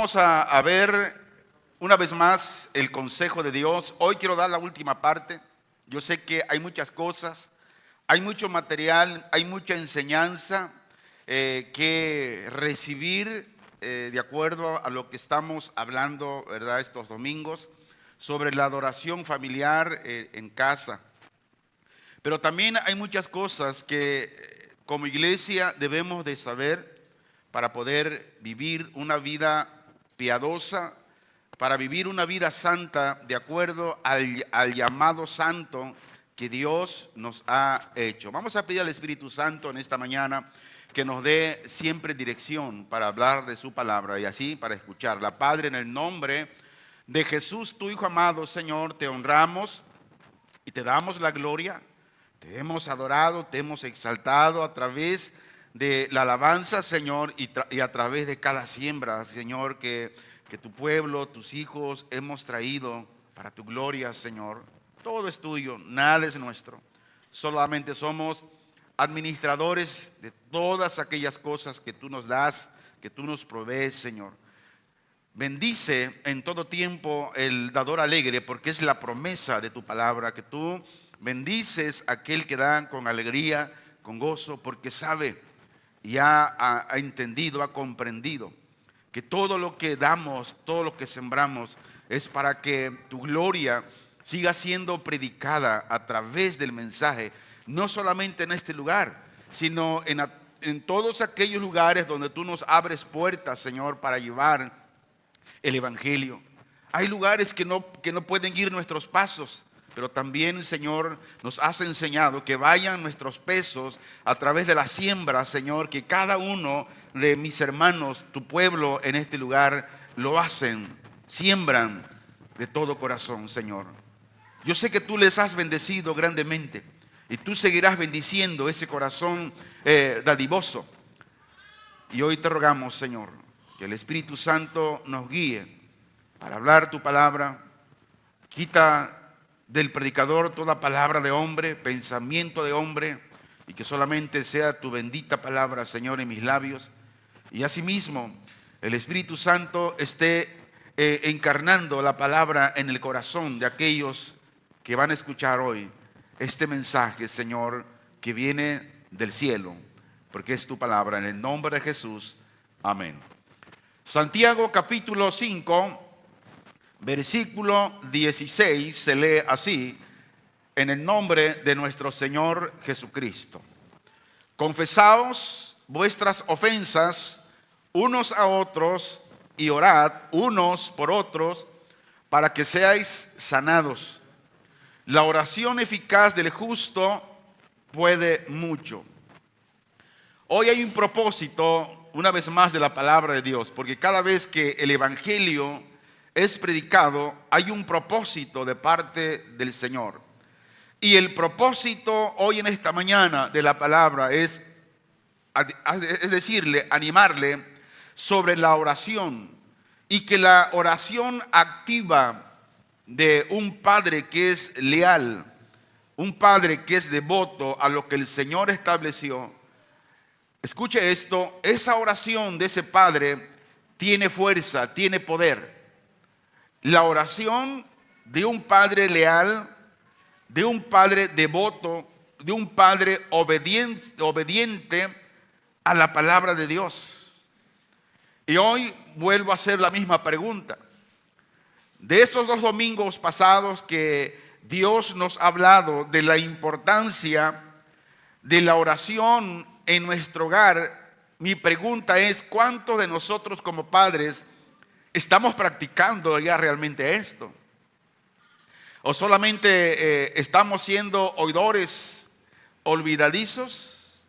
vamos a ver una vez más el consejo de Dios. Hoy quiero dar la última parte. Yo sé que hay muchas cosas, hay mucho material, hay mucha enseñanza que recibir de acuerdo a lo que estamos hablando, ¿verdad?, estos domingos sobre la adoración familiar en casa. Pero también hay muchas cosas que como iglesia debemos de saber para poder vivir una vida piadosa, para vivir una vida santa de acuerdo al llamado santo que Dios nos ha hecho. Vamos a pedir al Espíritu Santo en esta mañana que nos dé siempre dirección para hablar de su palabra y así para escucharla. Padre, en el nombre de Jesús, tu Hijo amado, Señor, te honramos y te damos la gloria. Te hemos adorado, te hemos exaltado a través de la alabanza, Señor, y a través de cada siembra, Señor, que tu pueblo, tus hijos hemos traído para tu gloria, Señor. Todo es tuyo, nada es nuestro. Solamente somos administradores de todas aquellas cosas que tú nos das, que tú nos provees, Señor. Bendice en todo tiempo el dador alegre, porque es la promesa de tu palabra, que tú bendices a aquel que da con alegría, con gozo, porque sabe y ha entendido, ha comprendido que todo lo que damos, todo lo que sembramos es para que tu gloria siga siendo predicada a través del mensaje, no solamente en este lugar, sino en todos aquellos lugares donde tú nos abres puertas, Señor, para llevar el evangelio. Hay lugares que no pueden ir nuestros pasos, pero también, Señor, nos has enseñado que vayan nuestros pesos a través de la siembra, Señor, que cada uno de mis hermanos, tu pueblo en este lugar, lo hacen, siembran de todo corazón, Señor. Yo sé que tú les has bendecido grandemente y tú seguirás bendiciendo ese corazón dadivoso. Y hoy te rogamos, Señor, que el Espíritu Santo nos guíe para hablar tu palabra. Quita del predicador toda palabra de hombre, pensamiento de hombre, y que solamente sea tu bendita palabra, Señor, en mis labios. Y asimismo, el Espíritu Santo esté encarnando la palabra en el corazón de aquellos que van a escuchar hoy este mensaje, Señor, que viene del cielo, porque es tu palabra. En el nombre de Jesús, amén. Santiago capítulo 5, versículo 16 se lee así: en el nombre de nuestro Señor Jesucristo. Confesaos vuestras ofensas unos a otros y orad unos por otros para que seáis sanados. La oración eficaz del justo puede mucho. Hoy hay un propósito, una vez más, de la palabra de Dios, porque cada vez que el evangelio es predicado, hay un propósito de parte del Señor. Y el propósito hoy en esta mañana de la palabra es decirle, animarle sobre la oración, y que la oración activa de un padre que es leal, un padre que es devoto a lo que el Señor estableció. Escuche esto, esa oración de ese padre tiene fuerza, tiene poder. La oración de un padre leal, de un padre devoto, de un padre obediente a la palabra de Dios. Y hoy vuelvo a hacer la misma pregunta. De esos 2 domingos pasados que Dios nos ha hablado de la importancia de la oración en nuestro hogar, mi pregunta es: ¿cuántos de nosotros como padres estamos practicando ya realmente esto? ¿O solamente estamos siendo oidores olvidadizos?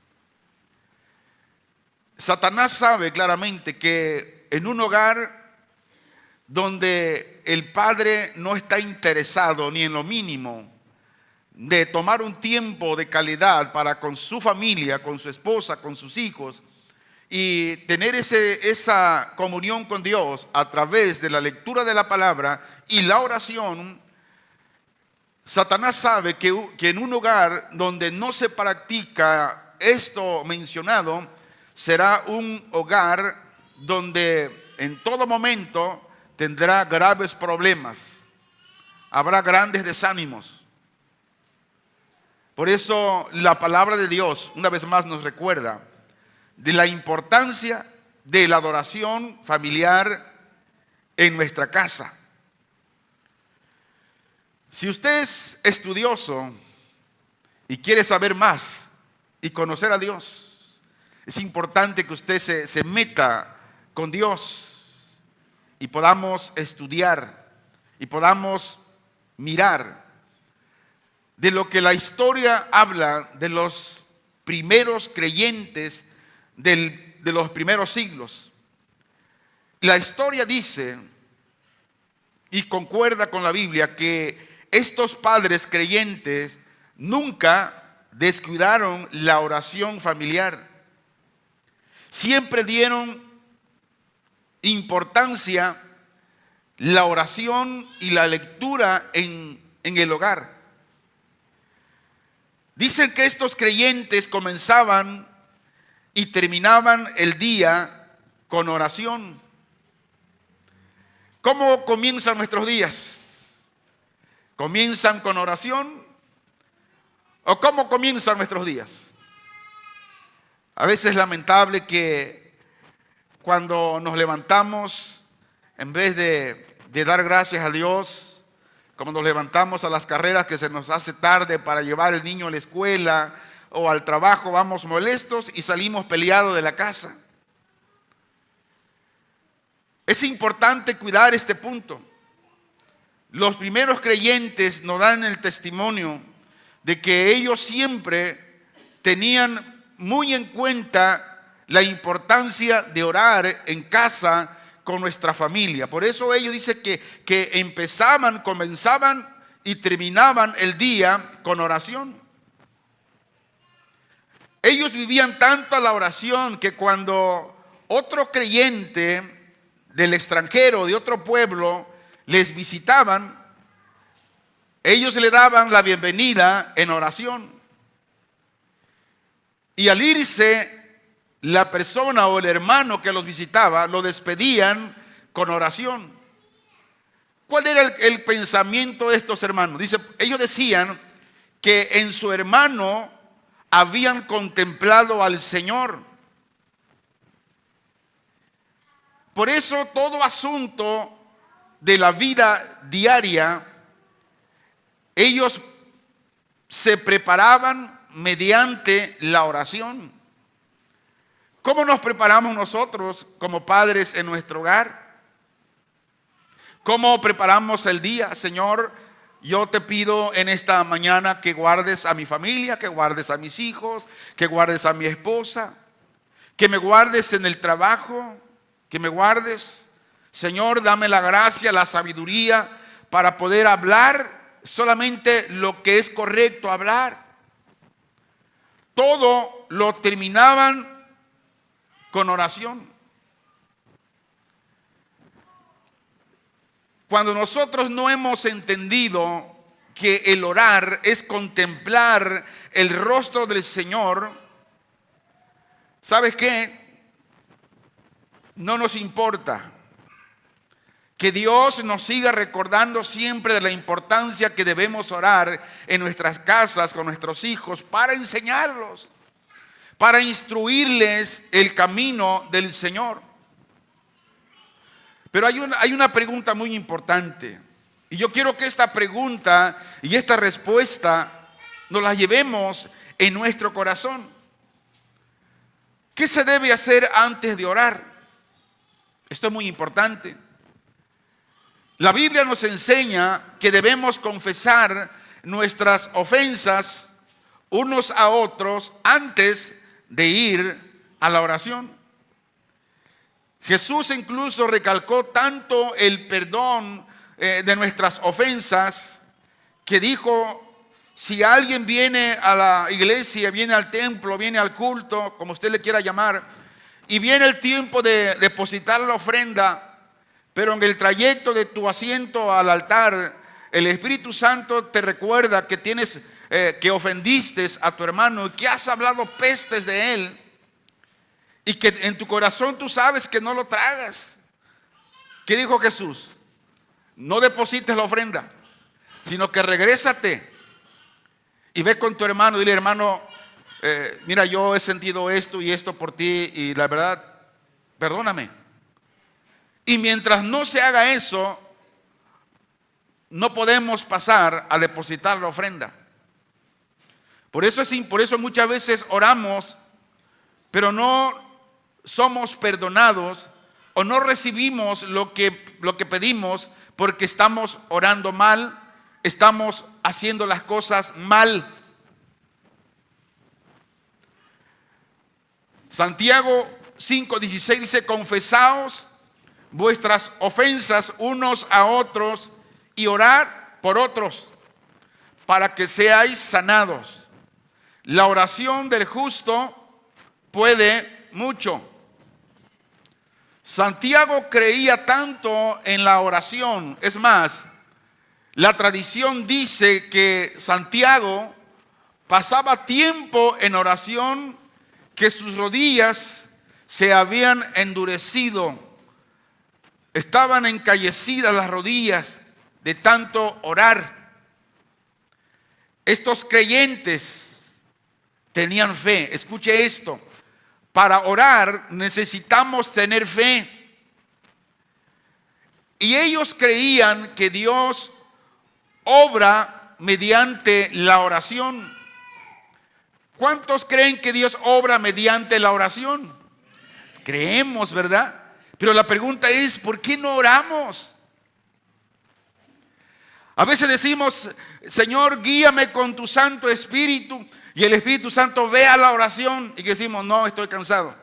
Satanás sabe claramente que en un hogar donde el padre no está interesado ni en lo mínimo de tomar un tiempo de calidad para con su familia, con su esposa, con sus hijos, y tener esa comunión con Dios a través de la lectura de la palabra y la oración, Satanás sabe que en un hogar donde no se practica esto mencionado, será un hogar donde en todo momento tendrá graves problemas, habrá grandes desánimos. Por eso la palabra de Dios una vez más nos recuerda de la importancia de la adoración familiar en nuestra casa. Si usted es estudioso y quiere saber más y conocer a Dios, es importante que usted se meta con Dios y podamos estudiar y podamos mirar de lo que la historia habla de los primeros creyentes de los primeros siglos. La historia dice, y concuerda con la Biblia, que estos padres creyentes nunca descuidaron la oración familiar. Siempre dieron importancia la oración y la lectura en el hogar. Dicen que estos creyentes comenzaban y terminaban el día con oración. ¿Cómo comienzan nuestros días? ¿Comienzan con oración? ¿O cómo comienzan nuestros días? A veces es lamentable que cuando nos levantamos, en vez de dar gracias a Dios, como nos levantamos a las carreras que se nos hace tarde para llevar al niño a la escuela o al trabajo, vamos molestos y salimos peleados de la casa. Es importante cuidar este punto. Los primeros creyentes nos dan el testimonio de que ellos siempre tenían muy en cuenta la importancia de orar en casa con nuestra familia. Por eso ellos dicen que comenzaban y terminaban el día con oración. Ellos vivían tanto a la oración que cuando otro creyente del extranjero, de otro pueblo, les visitaban, ellos le daban la bienvenida en oración. Y al irse, la persona o el hermano que los visitaba, lo despedían con oración. ¿Cuál era el pensamiento de estos hermanos? Dice, ellos decían que en su hermano habían contemplado al Señor. Por eso todo asunto de la vida diaria, ellos se preparaban mediante la oración. ¿Cómo nos preparamos nosotros como padres en nuestro hogar? ¿Cómo preparamos el día? Señor, yo te pido en esta mañana que guardes a mi familia, que guardes a mis hijos, que guardes a mi esposa, que me guardes en el trabajo, que me guardes. Señor, dame la gracia, la sabiduría para poder hablar solamente lo que es correcto hablar. Todo lo terminaban con oración. Cuando nosotros no hemos entendido que el orar es contemplar el rostro del Señor, ¿sabes qué? No nos importa que Dios nos siga recordando siempre de la importancia que debemos orar en nuestras casas con nuestros hijos para enseñarlos, para instruirles el camino del Señor. Pero hay una pregunta muy importante, y yo quiero que esta pregunta y esta respuesta nos la llevemos en nuestro corazón. ¿Qué se debe hacer antes de orar? Esto es muy importante. La Biblia nos enseña que debemos confesar nuestras ofensas unos a otros antes de ir a la oración. Jesús incluso recalcó tanto el perdón de nuestras ofensas que dijo, si alguien viene a la iglesia, viene al templo, viene al culto, como usted le quiera llamar, y viene el tiempo de depositar la ofrenda, pero en el trayecto de tu asiento al altar, el Espíritu Santo te recuerda que que ofendiste a tu hermano y que has hablado pestes de él, y que en tu corazón tú sabes que no lo tragas, ¿Qué dijo Jesús? No deposites la ofrenda, sino que regrésate y ve con tu hermano y dile, hermano, mira, yo he sentido esto y esto por ti y la verdad, perdóname. Y mientras no se haga eso, no podemos pasar a depositar la ofrenda. Por eso muchas veces oramos, pero no somos perdonados o no recibimos lo que pedimos porque estamos orando mal, estamos haciendo las cosas mal. Santiago 5:16 dice, confesaos vuestras ofensas unos a otros y orad por otros para que seáis sanados. La oración del justo puede mucho. Santiago creía tanto en la oración. Es más, la tradición dice que Santiago pasaba tiempo en oración, que sus rodillas se habían endurecido. Estaban encallecidas las rodillas de tanto orar. Estos creyentes tenían fe. Escuche esto. Para orar necesitamos tener fe. Y ellos creían que Dios obra mediante la oración. ¿Cuántos creen que Dios obra mediante la oración? Creemos, ¿verdad? Pero la pregunta es, ¿por qué no oramos? A veces decimos, Señor, guíame con tu Santo Espíritu. Y el Espíritu Santo ve a la oración y decimos, no, estoy cansado.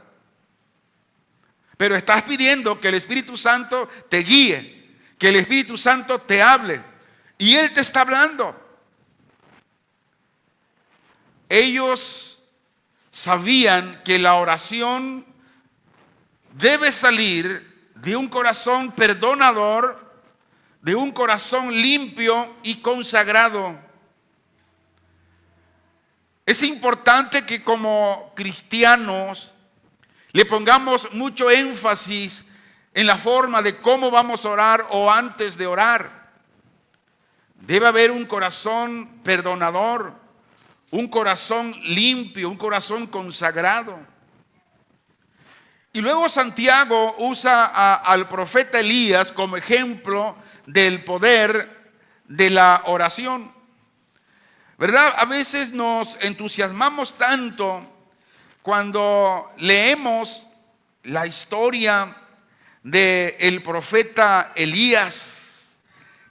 Pero estás pidiendo que el Espíritu Santo te guíe, que el Espíritu Santo te hable. Y Él te está hablando. Ellos sabían que la oración debe salir de un corazón perdonador, de un corazón limpio y consagrado. Es importante que como cristianos le pongamos mucho énfasis en la forma de cómo vamos a orar o antes de orar. Debe haber un corazón perdonador, un corazón limpio, un corazón consagrado. Y luego Santiago usa al profeta Elías como ejemplo del poder de la oración. ¿Verdad? A veces nos entusiasmamos tanto cuando leemos la historia del profeta Elías,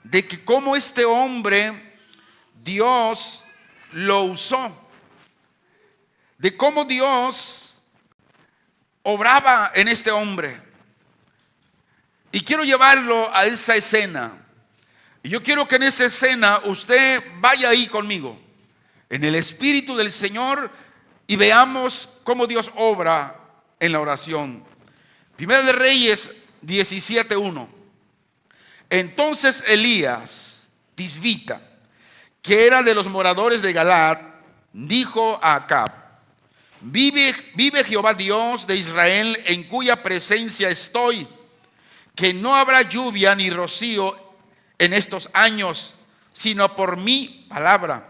de que cómo este hombre Dios lo usó, de cómo Dios obraba en este hombre. Y quiero llevarlo a esa escena. Y yo quiero que en esa escena usted vaya ahí conmigo, en el Espíritu del Señor, y veamos cómo Dios obra en la oración. Primera de Reyes 17:1. Entonces Elías, tisbita, que era de los moradores de Galaad, dijo a Acab, vive Jehová Dios de Israel, en cuya presencia estoy, que no habrá lluvia ni rocío en estos años, sino por mi palabra.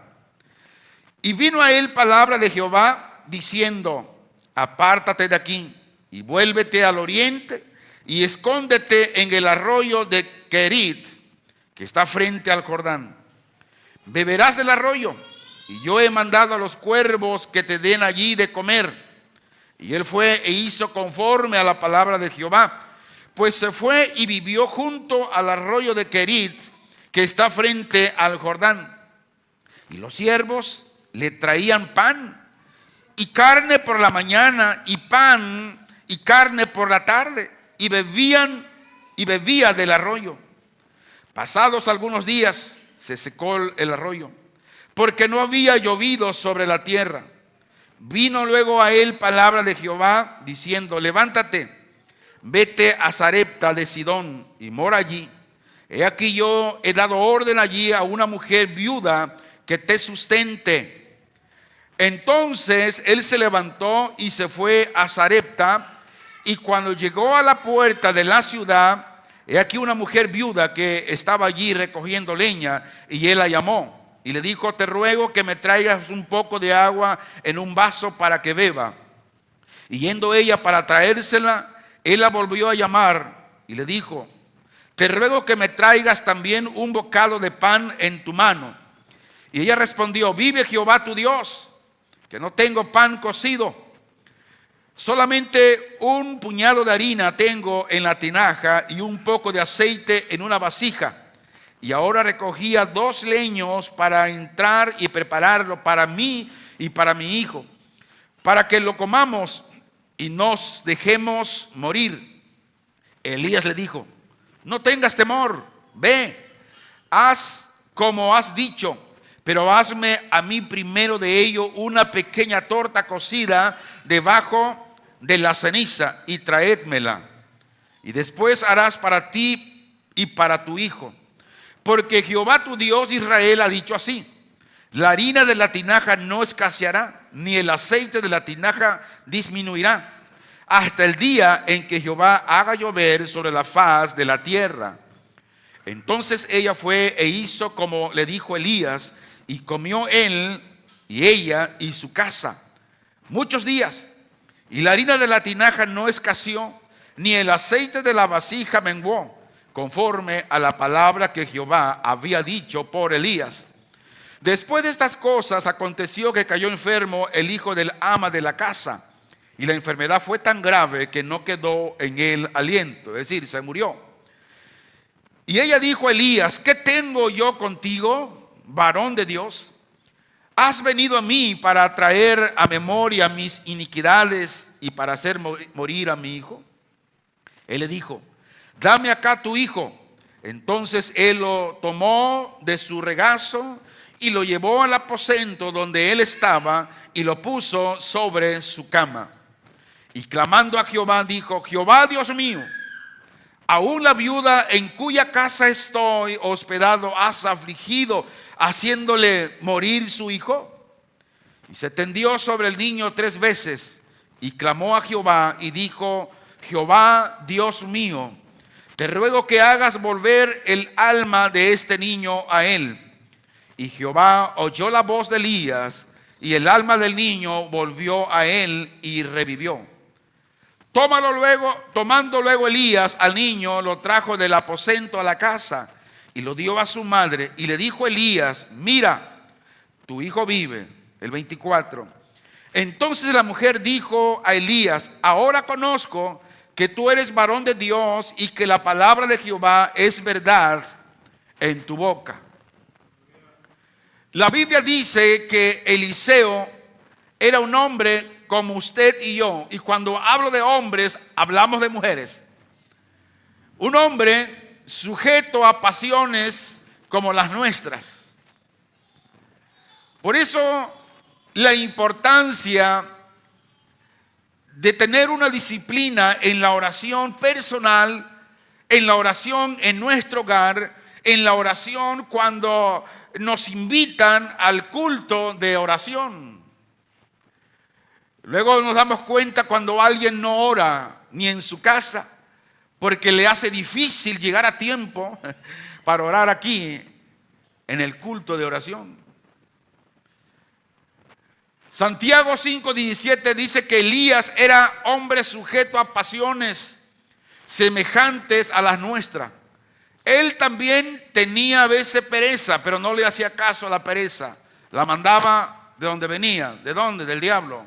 Y vino a él palabra de Jehová diciendo, apártate de aquí y vuélvete al oriente y escóndete en el arroyo de Querit, que está frente al Jordán. Beberás del arroyo, y yo he mandado a los cuervos que te den allí de comer. Y él fue e hizo conforme a la palabra de Jehová. Pues se fue y vivió junto al arroyo de Querit, que está frente al Jordán. Y los siervos le traían pan y carne por la mañana, y pan y carne por la tarde, y bebía del arroyo. Pasados algunos días se secó el arroyo, porque no había llovido sobre la tierra. Vino luego a él palabra de Jehová diciendo, levántate, vete a Sarepta de Sidón y mora allí. He aquí yo he dado orden allí a una mujer viuda que te sustente. Entonces él se levantó y se fue a Sarepta, y cuando llegó a la puerta de la ciudad, he aquí una mujer viuda que estaba allí recogiendo leña, y él la llamó y le dijo: te ruego que me traigas un poco de agua en un vaso para que beba. Y yendo ella para traérsela, él la volvió a llamar y le dijo: te ruego que me traigas también un bocado de pan en tu mano. Y ella respondió: vive Jehová tu Dios, que no tengo pan cocido, solamente un puñado de harina tengo en la tinaja y un poco de aceite en una vasija. Y ahora recogía 2 leños para entrar y prepararlo para mí y para mi hijo, para que lo comamos y nos dejemos morir. Elías le dijo: no tengas temor, ve, haz como has dicho, pero hazme a mí primero de ello una pequeña torta cocida debajo de la ceniza y traédmela. Y después harás para ti y para tu hijo. Porque Jehová tu Dios Israel ha dicho así: la harina de la tinaja no escaseará, ni el aceite de la tinaja disminuirá, hasta el día en que Jehová haga llover sobre la faz de la tierra. Entonces ella fue e hizo como le dijo Elías, y comió él y ella y su casa muchos días. Y la harina de la tinaja no escaseó, ni el aceite de la vasija menguó, conforme a la palabra que Jehová había dicho por Elías. Después de estas cosas aconteció que cayó enfermo el hijo del ama de la casa, y la enfermedad fue tan grave que no quedó en él aliento, es decir, se murió. Y ella dijo a Elías: ¿qué tengo yo contigo, varón de Dios? ¿Has venido a mí para traer a memoria mis iniquidades y para hacer morir a mi hijo? Él le dijo: dame acá tu hijo. Entonces él lo tomó de su regazo y lo llevó al aposento donde él estaba y lo puso sobre su cama. Y clamando a Jehová dijo: Jehová Dios mío, aún la viuda en cuya casa estoy hospedado has afligido, haciéndole morir su hijo. Y se tendió sobre el niño 3 veces y clamó a Jehová y dijo: Jehová Dios mío, te ruego que hagas volver el alma de este niño a él. Y Jehová oyó la voz de Elías, y el alma del niño volvió a él y revivió. Tomando luego Elías al niño, lo trajo del aposento a la casa y lo dio a su madre. Y le dijo Elías: mira, tu hijo vive. El 24. Entonces la mujer dijo a Elías: ahora conozco que tú eres varón de Dios y que la palabra de Jehová es verdad en tu boca. La Biblia dice que Eliseo era un hombre como usted y yo. Y cuando hablo de hombres, hablamos de mujeres. Un hombre sujeto a pasiones como las nuestras. Por eso la importancia de tener una disciplina en la oración personal, en la oración en nuestro hogar, en la oración cuando nos invitan al culto de oración. Luego nos damos cuenta cuando alguien no ora ni en su casa porque le hace difícil llegar a tiempo para orar aquí en el culto de oración. Santiago 5:17 dice que Elías era hombre sujeto a pasiones semejantes a las nuestras. Él también tenía a veces pereza, pero no le hacía caso a la pereza. La mandaba de donde venía. ¿De dónde? Del diablo.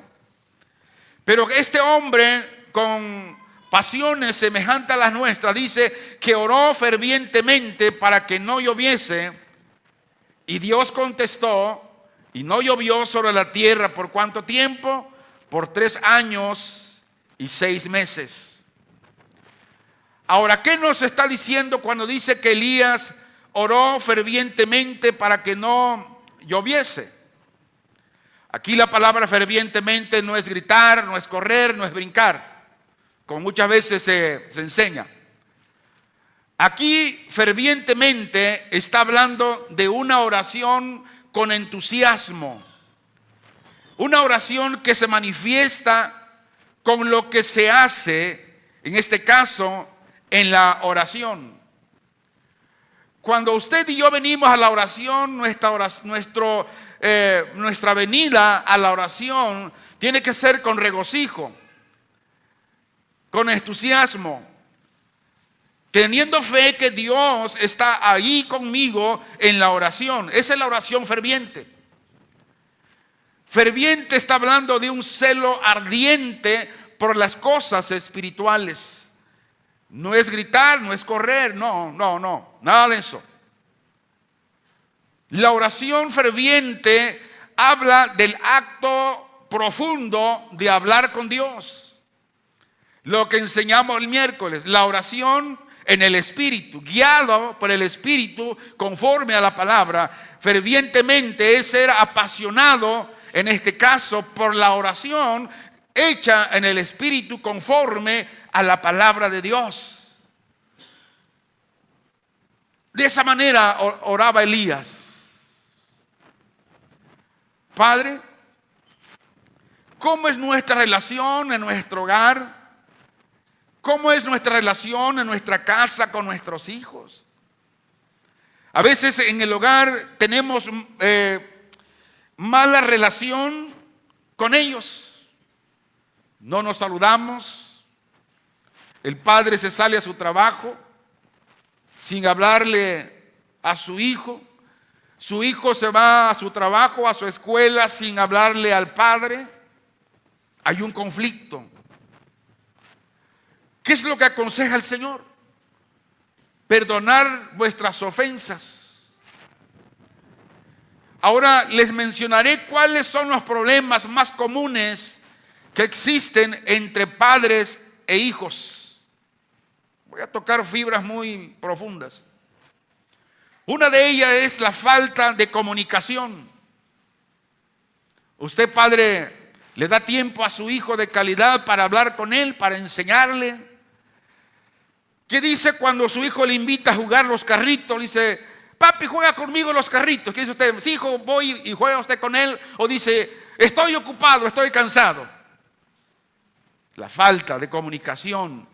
Pero este hombre con pasiones semejantes a las nuestras dice que oró fervientemente para que no lloviese, y Dios contestó y no llovió sobre la tierra. ¿Por cuánto tiempo? Por 3 años y 6 meses. Ahora, ¿qué nos está diciendo cuando dice que Elías oró fervientemente para que no lloviese? Aquí la palabra fervientemente no es gritar, no es correr, no es brincar, como muchas veces se enseña. Aquí fervientemente está hablando de una oración con entusiasmo, una oración que se manifiesta con lo que se hace, en este caso, en la oración. Cuando usted y yo venimos a la oración, nuestra venida a la oración tiene que ser con regocijo, con entusiasmo, teniendo fe que Dios está ahí conmigo en la oración. Esa es la oración ferviente. Ferviente está hablando de un celo ardiente por las cosas espirituales. No es gritar, no es correr, no, nada de eso. La oración ferviente habla del acto profundo de hablar con Dios. Lo que enseñamos el miércoles, la oración en el Espíritu, guiado por el Espíritu conforme a la palabra, fervientemente es ser apasionado, en este caso, por la oración hecha en el Espíritu conforme a la palabra de Dios. De esa manera oraba Elías. Padre, ¿cómo es nuestra relación en nuestro hogar? ¿Cómo es nuestra relación en nuestra casa con nuestros hijos? A veces en el hogar tenemos mala relación con ellos. No nos saludamos. El padre se sale a su trabajo sin hablarle a su hijo. Su hijo se va a su trabajo, a su escuela, sin hablarle al padre. Hay un conflicto. ¿Qué es lo que aconseja el Señor? Perdonar vuestras ofensas. Ahora les mencionaré cuáles son los problemas más comunes que existen entre padres e hijos. Voy a tocar fibras muy profundas. Una de ellas es la falta de comunicación. Usted, padre, le da tiempo a su hijo de calidad para hablar con él, para enseñarle. ¿Qué dice cuando su hijo le invita a jugar los carritos? Le dice, papi, juega conmigo los carritos. ¿Qué dice usted? Sí, hijo, voy y juega usted con él. O dice, estoy ocupado, estoy cansado. La falta de comunicación.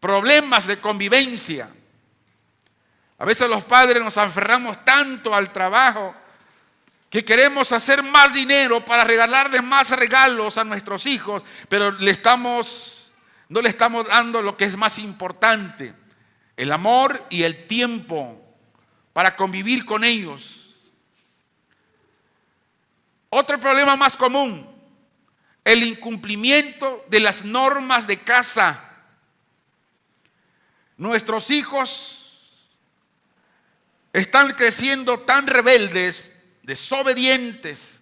Problemas de convivencia. A veces los padres nos aferramos tanto al trabajo que queremos hacer más dinero para regalarles más regalos a nuestros hijos, pero no le estamos dando lo que es más importante, el amor y el tiempo para convivir con ellos. Otro problema más común, el incumplimiento de las normas de casa. Nuestros hijos están creciendo tan rebeldes, desobedientes,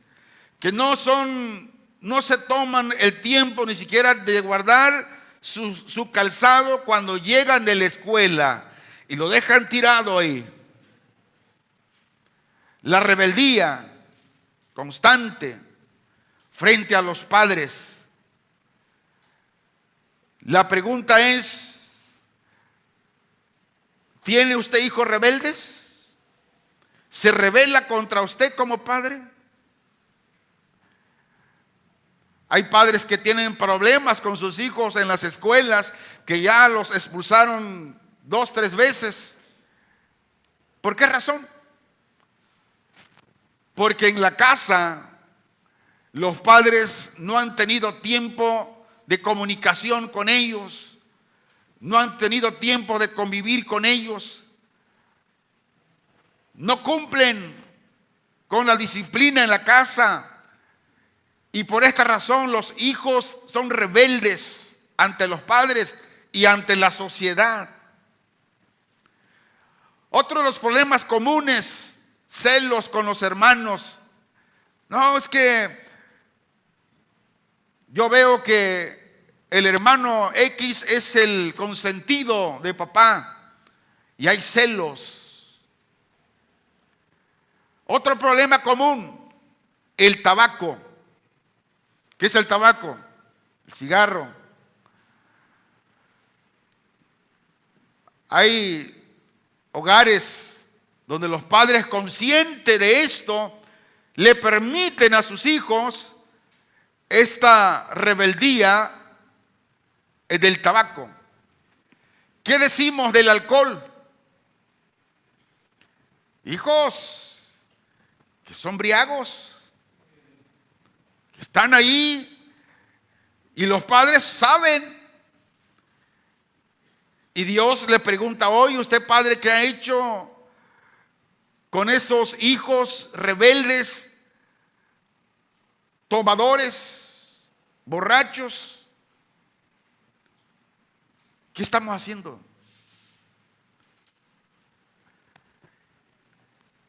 que no se toman el tiempo ni siquiera de guardar su calzado cuando llegan de la escuela y lo dejan tirado ahí. La rebeldía constante frente a los padres. La pregunta es, ¿tiene usted hijos rebeldes? ¿Se rebela contra usted como padre? Hay padres que tienen problemas con sus hijos en las escuelas, que ya los expulsaron 2, 3 veces. ¿Por qué razón? Porque en la casa los padres no han tenido tiempo de comunicación con ellos, no han tenido tiempo de convivir con ellos. No cumplen con la disciplina en la casa y por esta razón los hijos son rebeldes ante los padres y ante la sociedad. Otro de los problemas comunes, celos con los hermanos. No, es que yo veo que el hermano X es el consentido de papá y hay celos. Otro problema común, el tabaco. ¿Qué es el tabaco? El cigarro. Hay hogares donde los padres, conscientes de esto, le permiten a sus hijos esta rebeldía del tabaco. ¿Qué decimos del alcohol? Hijos que son briagos, que están ahí y los padres saben. Y Dios le pregunta hoy: ¿usted, padre, qué ha hecho con esos hijos rebeldes, tomadores, borrachos? ¿Qué estamos haciendo?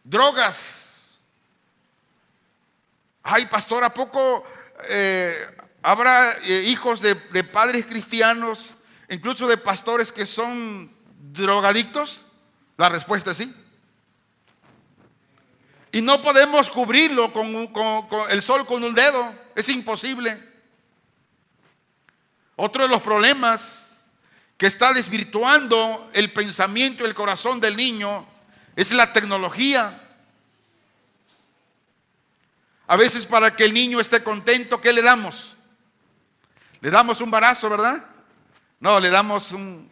Drogas. Ay, pastor, ¿a poco habrá hijos de padres cristianos, incluso de pastores, que son drogadictos? La respuesta es sí. Y no podemos cubrirlo con el sol con un dedo. Es imposible. Otro de los problemas que está desvirtuando el pensamiento y el corazón del niño es la tecnología. A veces, para que el niño esté contento, ¿qué le damos? Le damos un barazo, ¿verdad? No, le damos un...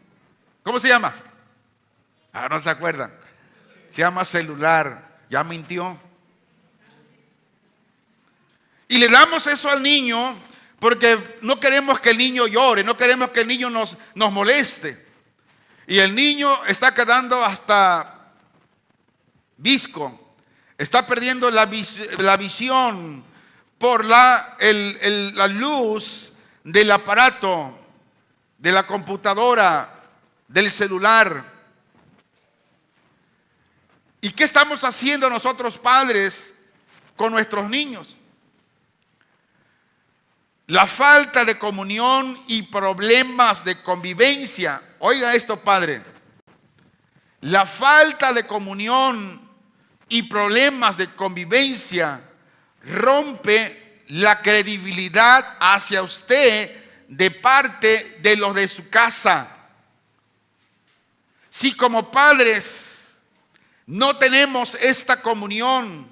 ¿Cómo se llama? No se acuerdan. Se llama celular. Ya mintió. Y le damos eso al niño porque no queremos que el niño llore, no queremos que el niño nos moleste. Y el niño está quedando hasta visco, está perdiendo la visión por la luz del aparato, de la computadora, del celular. ¿Y qué estamos haciendo nosotros, padres, con nuestros niños? La falta de comunión y problemas de convivencia. Oiga esto, padre. La falta de comunión y problemas de convivencia rompe la credibilidad hacia usted de parte de los de su casa. Si como padres no tenemos esta comunión,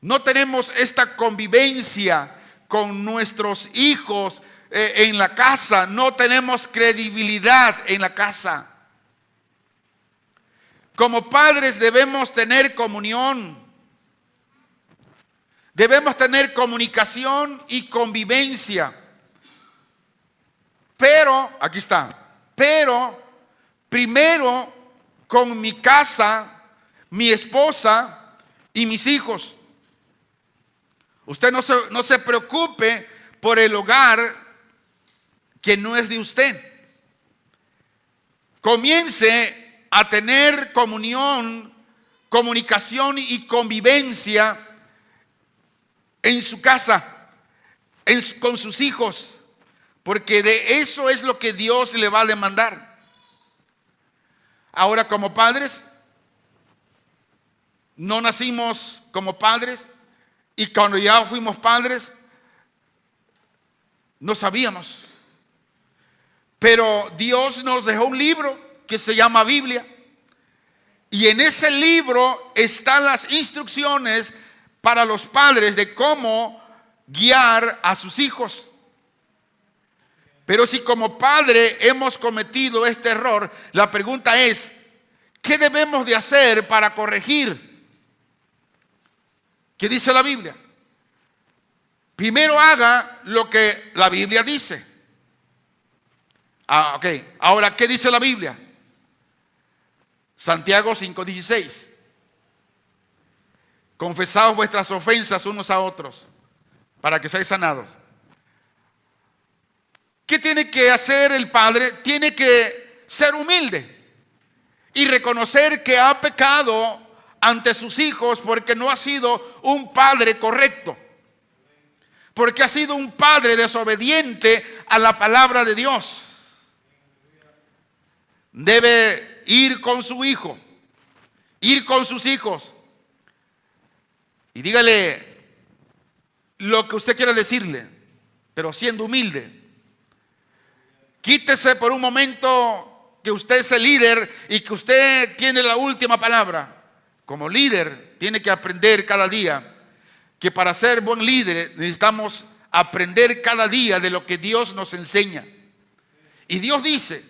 no tenemos esta convivencia con nuestros hijos en la casa, no tenemos credibilidad en la casa. Como padres debemos tener comunión, debemos tener comunicación y convivencia. Pero, aquí está, pero primero con mi casa, mi esposa y mis hijos. Usted no se preocupe por el hogar que no es de usted. Comience a tener comunión, comunicación y convivencia en su casa, con sus hijos, porque de eso es lo que Dios le va a demandar. Ahora, como padres, no nacimos como padres, y cuando ya fuimos padres, no sabíamos. Pero Dios nos dejó un libro que se llama Biblia. Y en ese libro están las instrucciones para los padres de cómo guiar a sus hijos. Pero si como padre hemos cometido este error, la pregunta es: ¿qué debemos de hacer para corregir? ¿Qué dice la Biblia? Primero haga lo que la Biblia dice. Ok. Ahora, ¿qué dice la Biblia? Santiago 5:16. Confesaos vuestras ofensas unos a otros para que seáis sanados. ¿Qué tiene que hacer el padre? Tiene que ser humilde y reconocer que ha pecado ante sus hijos porque no ha sido un padre correcto, porque ha sido un padre desobediente a la palabra de Dios. Debe ir con su hijo, ir con sus hijos y dígale lo que usted quiera decirle, pero siendo humilde. Quítese por un momento que usted es el líder y que usted tiene la última palabra. Como líder, tiene que aprender cada día que para ser buen líder necesitamos aprender cada día de lo que Dios nos enseña. Y Dios dice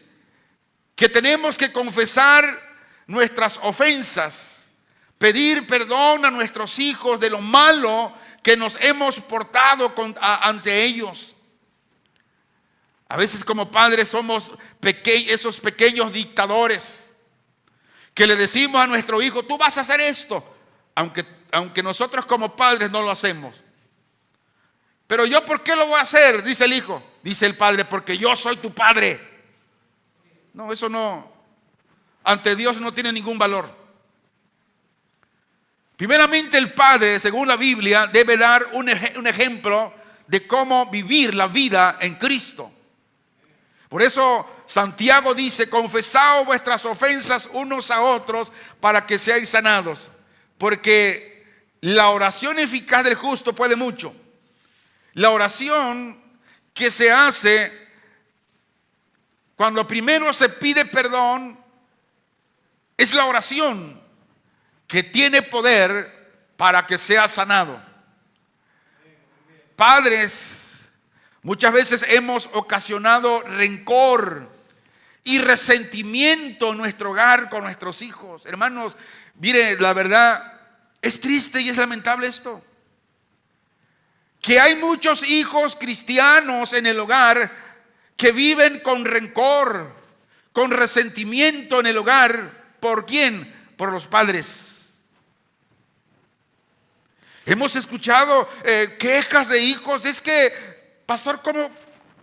que tenemos que confesar nuestras ofensas, pedir perdón a nuestros hijos de lo malo que nos hemos portado ante ellos. A veces como padres somos esos pequeños dictadores que le decimos a nuestro hijo, tú vas a hacer esto, aunque nosotros como padres no lo hacemos. Pero yo, ¿por qué lo voy a hacer? Dice el hijo. Dice el padre, porque yo soy tu padre. No, eso no, ante Dios no tiene ningún valor. Primeramente el padre, según la Biblia, debe dar un ejemplo de cómo vivir la vida en Cristo. Por eso Santiago dice, confesaos vuestras ofensas unos a otros para que seáis sanados. Porque la oración eficaz del justo puede mucho. La oración que se hace cuando primero se pide perdón es la oración que tiene poder para que sea sanado. Padres, muchas veces hemos ocasionado rencor y resentimiento en nuestro hogar con nuestros hijos. Hermanos, mire, la verdad, es triste y es lamentable esto. Que hay muchos hijos cristianos en el hogar que viven con rencor, con resentimiento en el hogar. ¿Por quién? Por los padres. Hemos escuchado quejas de hijos. Es que, pastor,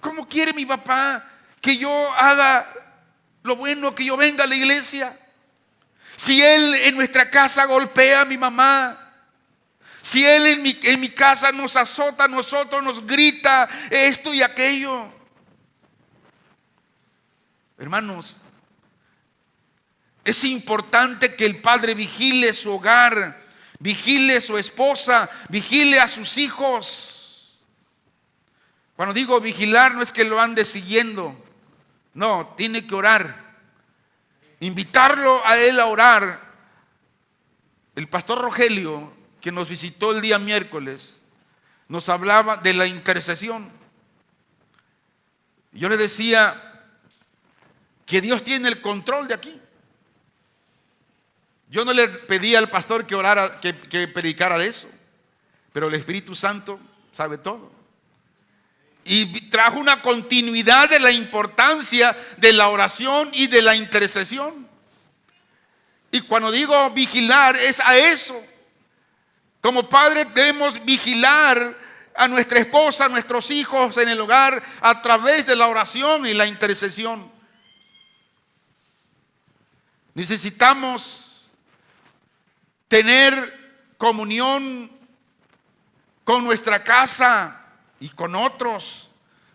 ¿cómo quiere mi papá que yo haga lo bueno, que yo venga a la iglesia? Si él en nuestra casa golpea a mi mamá, si él en mi casa nos azota a nosotros, nos grita esto y aquello. Hermanos, es importante que el padre vigile su hogar, vigile a su esposa, vigile a sus hijos. Cuando digo vigilar, no es que lo ande siguiendo. No, tiene que orar. Invitarlo a él a orar. El pastor Rogelio, que nos visitó el día miércoles, nos hablaba de la intercesión. Yo le decía que Dios tiene el control de aquí. Yo no le pedí al pastor que orara, que predicara de eso, pero el Espíritu Santo sabe todo. Y trajo una continuidad de la importancia de la oración y de la intercesión. Y cuando digo vigilar, es a eso. Como padres debemos vigilar a nuestra esposa, a nuestros hijos en el hogar a través de la oración y la intercesión. Necesitamos tener comunión con nuestra casa y con otros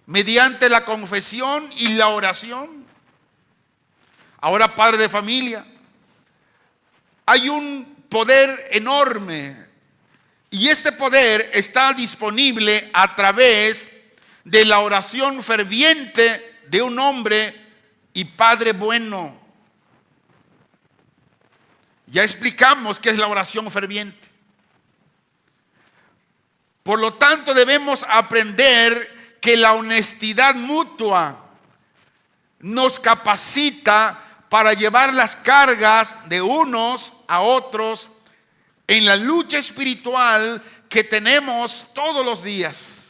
mediante la confesión y la oración. Ahora, padre de familia, hay un poder enorme y este poder está disponible a través de la oración ferviente de un hombre y padre bueno. Ya explicamos qué es la oración ferviente. Por lo tanto, debemos aprender que la honestidad mutua nos capacita para llevar las cargas de unos a otros en la lucha espiritual que tenemos todos los días.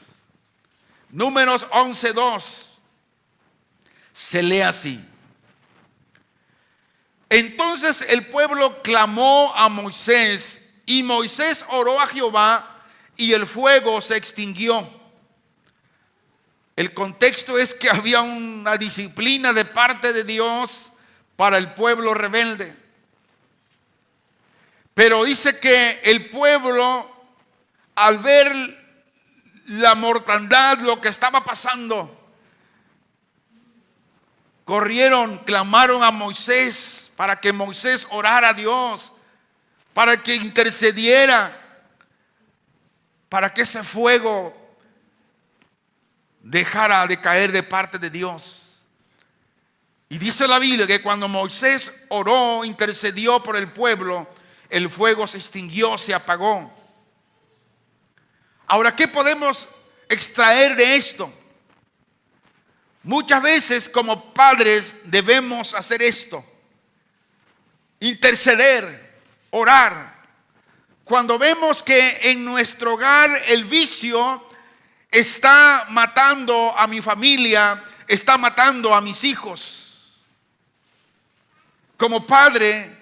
Números 11:2 se lee así. Entonces el pueblo clamó a Moisés y Moisés oró a Jehová y el fuego se extinguió. El contexto es que había una disciplina de parte de Dios para el pueblo rebelde. Pero dice que el pueblo, al ver la mortandad, lo que estaba pasando, corrieron, clamaron a Moisés para que Moisés orara a Dios, para que intercediera, para que ese fuego dejara de caer de parte de Dios. Y dice la Biblia que cuando Moisés oró, intercedió por el pueblo, el fuego se extinguió, se apagó. Ahora, ¿qué podemos extraer de esto? Muchas veces como padres debemos hacer esto: interceder, orar. Cuando vemos que en nuestro hogar el vicio está matando a mi familia, está matando a mis hijos. Como padre,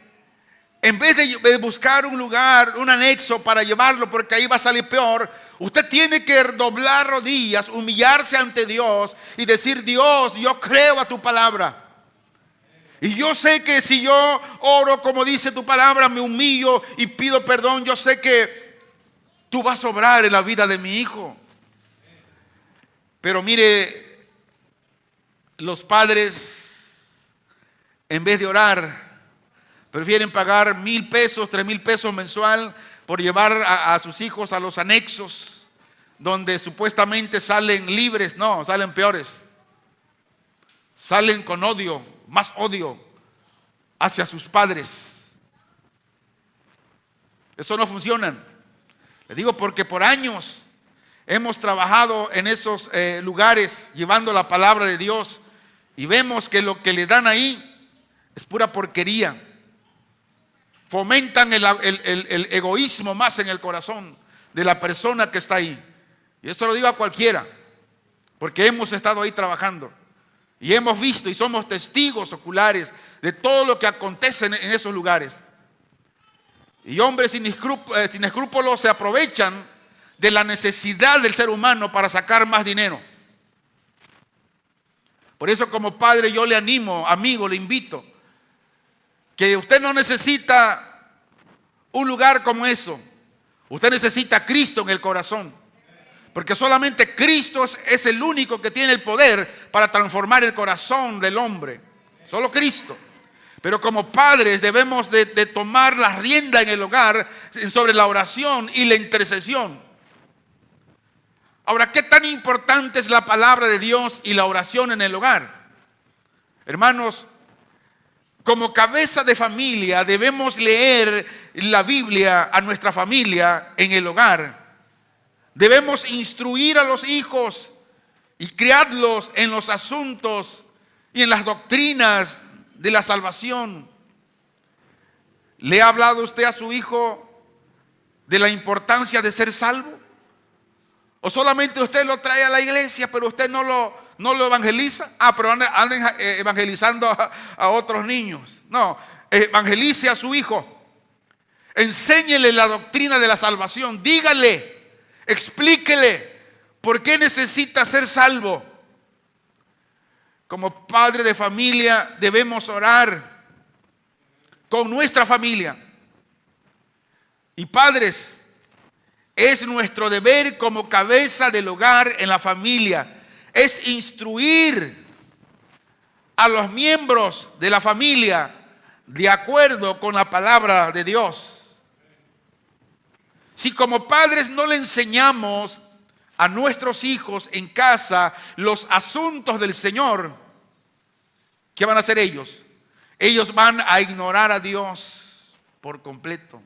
en vez de buscar un lugar, un anexo para llevarlo porque ahí va a salir peor, usted tiene que doblar rodillas, humillarse ante Dios y decir: Dios, yo creo a tu palabra. Y yo sé que si yo oro como dice tu palabra, me humillo y pido perdón, yo sé que tú vas a obrar en la vida de mi hijo. Pero mire, los padres, en vez de orar, prefieren pagar 1,000 pesos, 3,000 pesos mensual por llevar a sus hijos a los anexos, donde supuestamente salen libres. No, salen peores. Salen con odio, más odio hacia sus padres. Eso no funciona. Le digo porque por años hemos trabajado en esos lugares llevando la palabra de Dios y vemos que lo que le dan ahí es pura porquería. Fomentan el egoísmo más en el corazón de la persona que está ahí. Y esto lo digo a cualquiera, porque hemos estado ahí trabajando y hemos visto y somos testigos oculares de todo lo que acontece en esos lugares. Y hombres sin escrúpulos se aprovechan de la necesidad del ser humano para sacar más dinero. Por eso, como padre, yo le animo, amigo, le invito, que usted no necesita un lugar como eso. Usted necesita a Cristo en el corazón. Porque solamente Cristo es el único que tiene el poder para transformar el corazón del hombre. Solo Cristo. Pero como padres debemos de tomar la rienda en el hogar sobre la oración y la intercesión. Ahora, ¿qué tan importante es la palabra de Dios y la oración en el hogar? Hermanos, como cabeza de familia debemos leer la Biblia a nuestra familia en el hogar. Debemos instruir a los hijos y criarlos en los asuntos y en las doctrinas de la salvación. ¿Le ha hablado usted a su hijo de la importancia de ser salvo? ¿O solamente usted lo trae a la iglesia, pero usted no lo evangeliza? Pero anda evangelizando a otros niños. No, evangelice a su hijo. Enséñele la doctrina de la salvación. Dígale, explíquele por qué necesita ser salvo. Como padre de familia debemos orar con nuestra familia. Y padres, es nuestro deber como cabeza del hogar en la familia, es instruir a los miembros de la familia de acuerdo con la palabra de Dios. Si como padres no le enseñamos a nuestros hijos en casa los asuntos del Señor, ¿qué van a hacer ellos? Ellos van a ignorar a Dios por completo.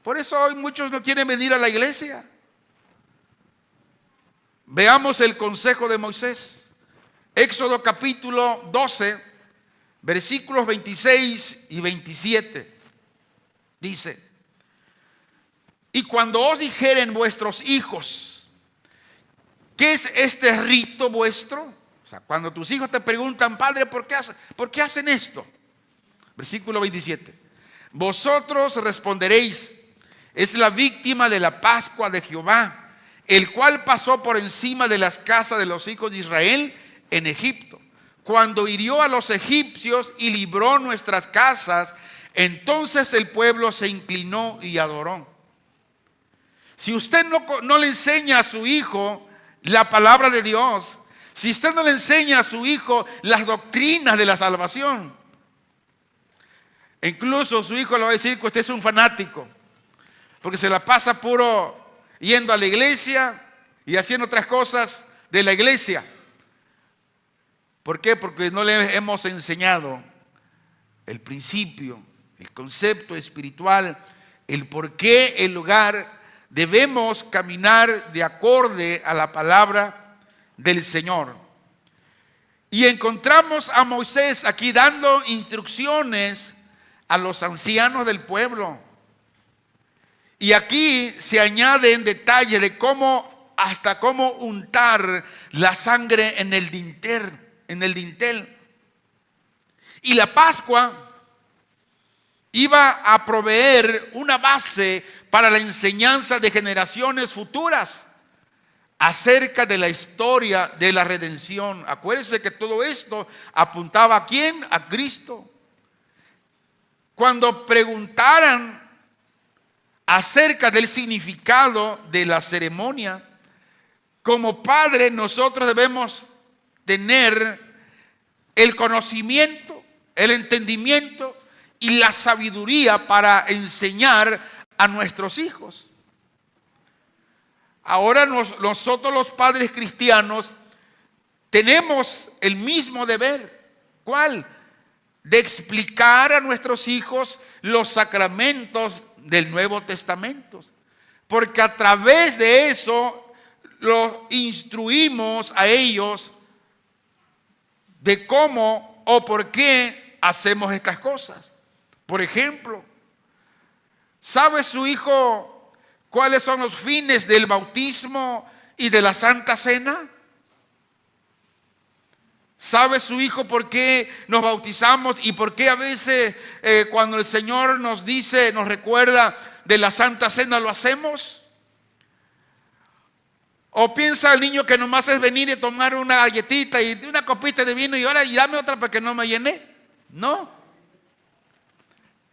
Por eso hoy muchos no quieren venir a la iglesia. Veamos el consejo de Moisés. Éxodo capítulo 12, versículos 26 y 27. Dice: y cuando os dijeren vuestros hijos, ¿qué es este rito vuestro? O sea, cuando tus hijos te preguntan: padre, ¿por qué hacen esto? Versículo 27. Vosotros responderéis: es la víctima de la Pascua de Jehová, el cual pasó por encima de las casas de los hijos de Israel en Egipto, cuando hirió a los egipcios y libró nuestras casas. Entonces el pueblo se inclinó y adoró. Si usted no le enseña a su hijo la palabra de Dios, si usted no le enseña a su hijo las doctrinas de la salvación, incluso su hijo le va a decir que usted es un fanático, porque se la pasa puro yendo a la iglesia y haciendo otras cosas de la iglesia. ¿Por qué? Porque no le hemos enseñado el principio, el concepto espiritual, el por qué el hogar debemos caminar de acorde a la palabra del Señor. Y encontramos a Moisés aquí dando instrucciones a los ancianos del pueblo. Y aquí se añaden detalles de hasta cómo untar la sangre en el dintel. Y la Pascua iba a proveer una base para la enseñanza de generaciones futuras acerca de la historia de la redención. Acuérdense que todo esto apuntaba ¿a quién? A Cristo. Cuando preguntaran acerca del significado de la ceremonia, como padres nosotros debemos tener el conocimiento, el entendimiento y la sabiduría para enseñar a nuestros hijos. Ahora nosotros los padres cristianos tenemos el mismo deber. ¿Cuál? De explicar a nuestros hijos los sacramentos del Nuevo Testamento. Porque a través de eso los instruimos a ellos de cómo o por qué hacemos estas cosas. Por ejemplo, ¿sabe su hijo cuáles son los fines del bautismo y de la Santa Cena? ¿Sabe su hijo por qué nos bautizamos y por qué a veces cuando el Señor nos dice, nos recuerda de la Santa Cena lo hacemos? ¿O piensa el niño que nomás es venir y tomar una galletita y una copita de vino y ahora y dame otra para que no me llene? No.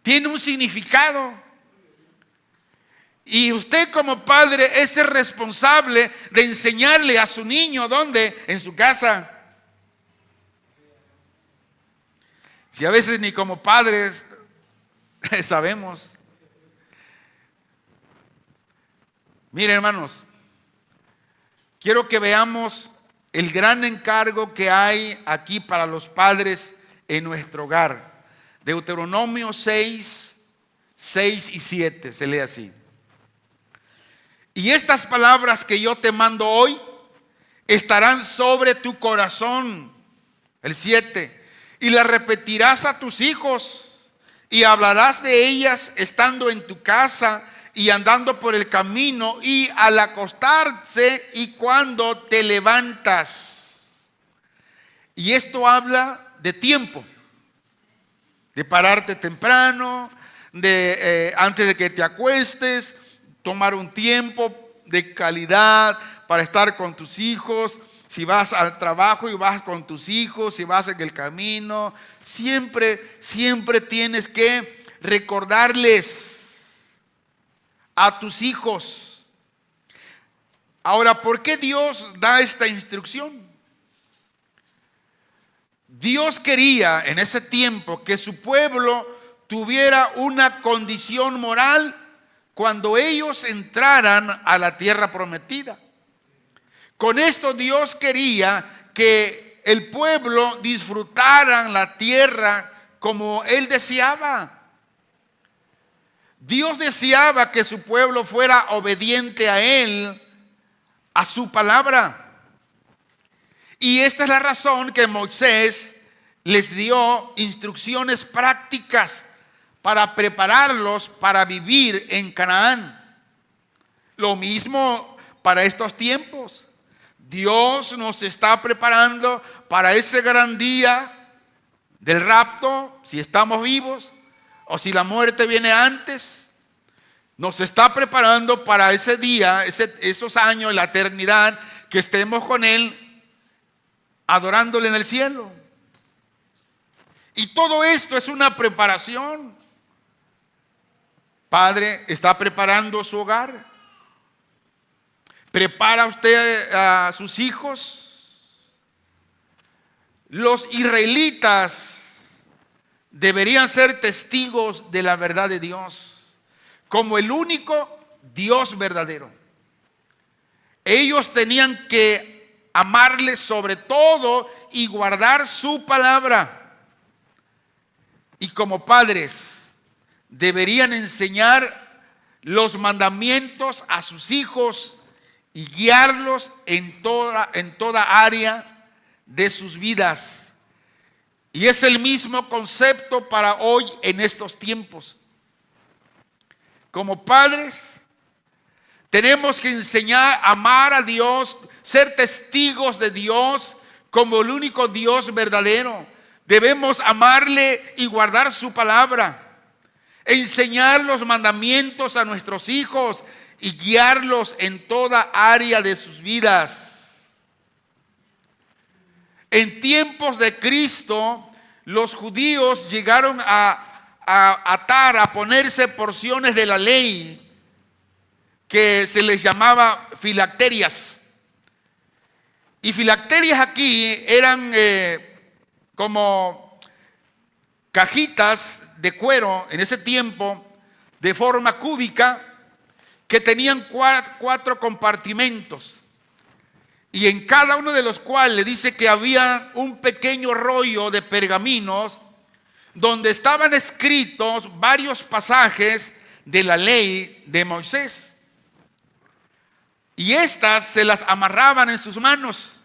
Tiene un significado. Y usted como padre es el responsable de enseñarle a su niño, ¿dónde? En su casa. Si a veces ni como padres sabemos. Miren, hermanos, quiero que veamos el gran encargo que hay aquí para los padres en nuestro hogar. Deuteronomio 6 y 7, se lee así. Y estas palabras que yo te mando hoy estarán sobre tu corazón. El 7. Y las repetirás a tus hijos y hablarás de ellas estando en tu casa y andando por el camino y al acostarse y cuando te levantas. Y esto habla de tiempo, de pararte temprano, de antes de que te acuestes, tomar un tiempo de calidad para estar con tus hijos. Si vas al trabajo y vas con tus hijos, si vas en el camino, siempre tienes que recordarles a tus hijos. Ahora, ¿por qué Dios da esta instrucción? Dios quería en ese tiempo que su pueblo tuviera una condición moral cuando ellos entraran a la tierra prometida. Con esto Dios quería que el pueblo disfrutara la tierra como Él deseaba. Dios deseaba que su pueblo fuera obediente a Él, a su palabra. Y esta es la razón que Moisés les dio instrucciones prácticas para prepararlos para vivir en Canaán. Lo mismo para estos tiempos. Dios nos está preparando para ese gran día del rapto, si estamos vivos o si la muerte viene antes. Nos está preparando para ese día, esos años, la eternidad, que estemos con Él adorándole en el cielo. Y todo esto es una preparación. Padre, ¿está preparando su hogar? ¿Prepara usted a sus hijos? Los israelitas deberían ser testigos de la verdad de Dios como el único Dios verdadero. Ellos tenían que amarle sobre todo y guardar su palabra. Y como padres deberían enseñar los mandamientos a sus hijos y guiarlos en toda área de sus vidas. Y es el mismo concepto para hoy en estos tiempos. Como padres, tenemos que enseñar a amar a Dios, ser testigos de Dios como el único Dios verdadero. Debemos amarle y guardar su palabra, enseñar los mandamientos a nuestros hijos y guiarlos en toda área de sus vidas. En tiempos de Cristo, los judíos llegaron a ponerse porciones de la ley que se les llamaba filacterias. Y filacterias aquí eran como cajitas de cuero en ese tiempo de forma cúbica que tenían cuatro compartimentos. Y en cada uno de los cuales dice que había un pequeño rollo de pergaminos donde estaban escritos varios pasajes de la ley de Moisés. Y estas se las amarraban en sus manos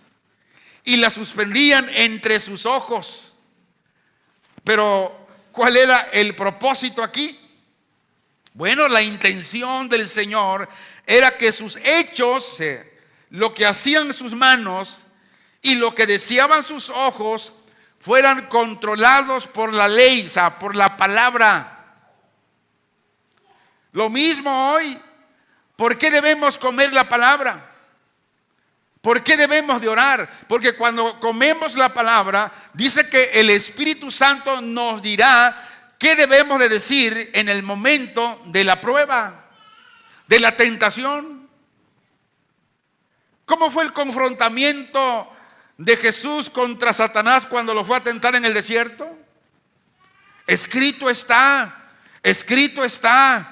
y las suspendían entre sus ojos. Pero, ¿cuál era el propósito aquí? Bueno, la intención del Señor era que sus hechos, lo que hacían sus manos y lo que deseaban sus ojos, fueran controlados por la ley, o sea, por la palabra. Lo mismo hoy. ¿Por qué debemos comer la palabra? ¿Por qué debemos de orar? Porque cuando comemos la palabra, dice que el Espíritu Santo nos dirá qué debemos de decir en el momento de la prueba, de la tentación. ¿Cómo fue el confrontamiento de Jesús contra Satanás cuando lo fue a tentar en el desierto? Escrito está, escrito está.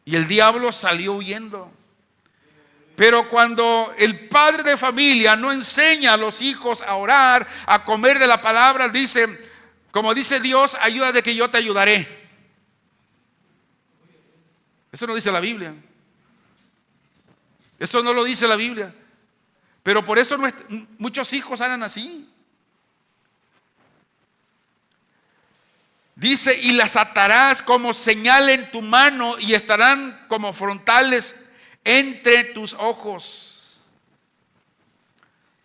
Y el diablo salió huyendo. Pero cuando el padre de familia no enseña a los hijos a orar, a comer de la palabra, dice, como dice Dios, ayúdate que yo te ayudaré. Eso no dice la Biblia. Eso no lo dice la Biblia. Pero por eso muchos hijos andan así. Dice, y las atarás como señal en tu mano y estarán como frontales entre tus ojos.